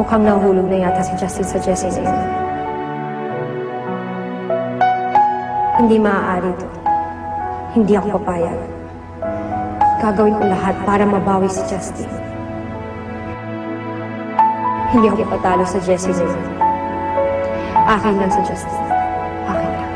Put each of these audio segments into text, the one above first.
Mukhang nahulog na yata si Justin sa Jessie na yun. Hindi maaari to. Hindi ako papayag. Gagawin ko lahat para mabawi si Justin. Hindi ako patalo sa Jessie na yun. Akin lang si Justin. Akin lang.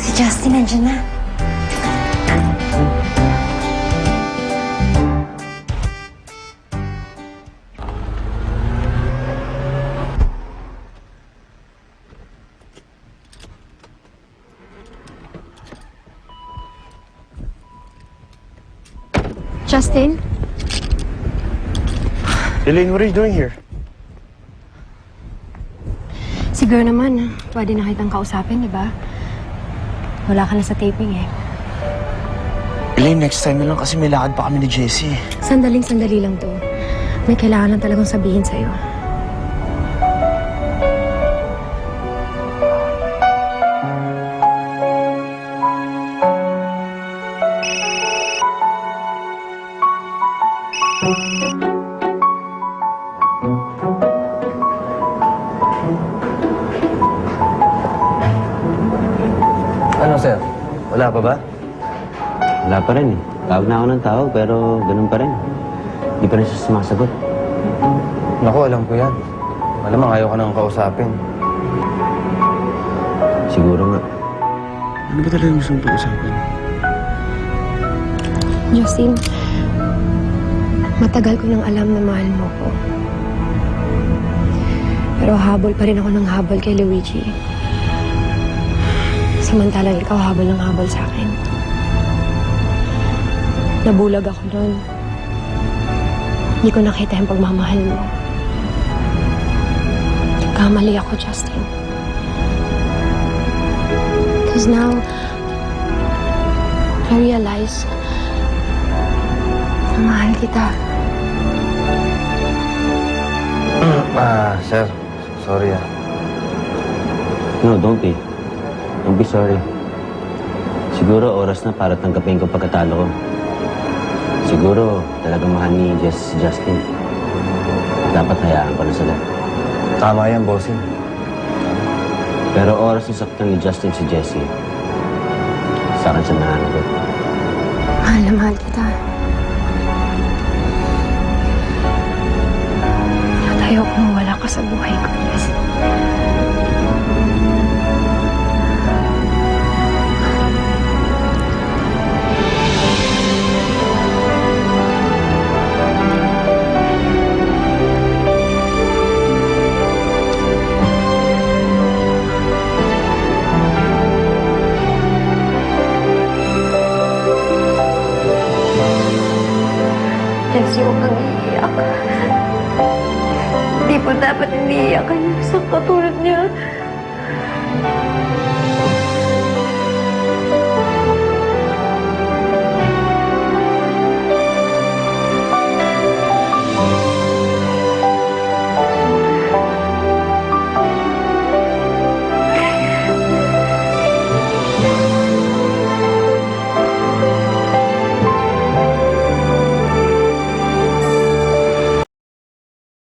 Si Justin nandiyan na. Justin? Elaine, what are you doing here? Siguro naman, pwede na kitang kausapin, di ba? Wala ka na sa taping eh. Elaine, next time na lang kasi may lakad pa kami ni Jessie. Sandaling-sandali lang to. May kailangan lang talagang sabihin sa'yo. Ano, sir? Wala pa ba? Wala pa rin eh. Tawag na ako ng tawag pero ganun pa rin. Hindi pa rin siya sumasagot. Naku, alam ko yan. Malamang ayaw ka nang kausapin. Siguro nga. Ano ba talaga gusto mong pag-usapan? Justin, matagal ko nang alam na mahal mo ko. Pero habol pa rin ako ng habol kay Luigi. Samantalang ikaw habol ng habol sa akin. Nabulag ako doon. Hindi ko nakita yung pagmamahal mo. Kamali ako, Justin. Because now, I realize na mahal kita. Sir. Sorry ah. No, don't be. Don't be sorry. Siguro oras na para tanggapin ko pagkatalo ko. Siguro talagang mahal ni Justin. Dapat hayaan ko na sila. Tama yan, bossing. Pero oras na saktan ni Justin si Jessie. Sa akin siya nananagot. Mahal na mahal kita. At ayoko mawala ka sa buhay ko, Justin. Jessie, huwag kang iiyak. Hindi po dapat iniiyakan yung isang katulad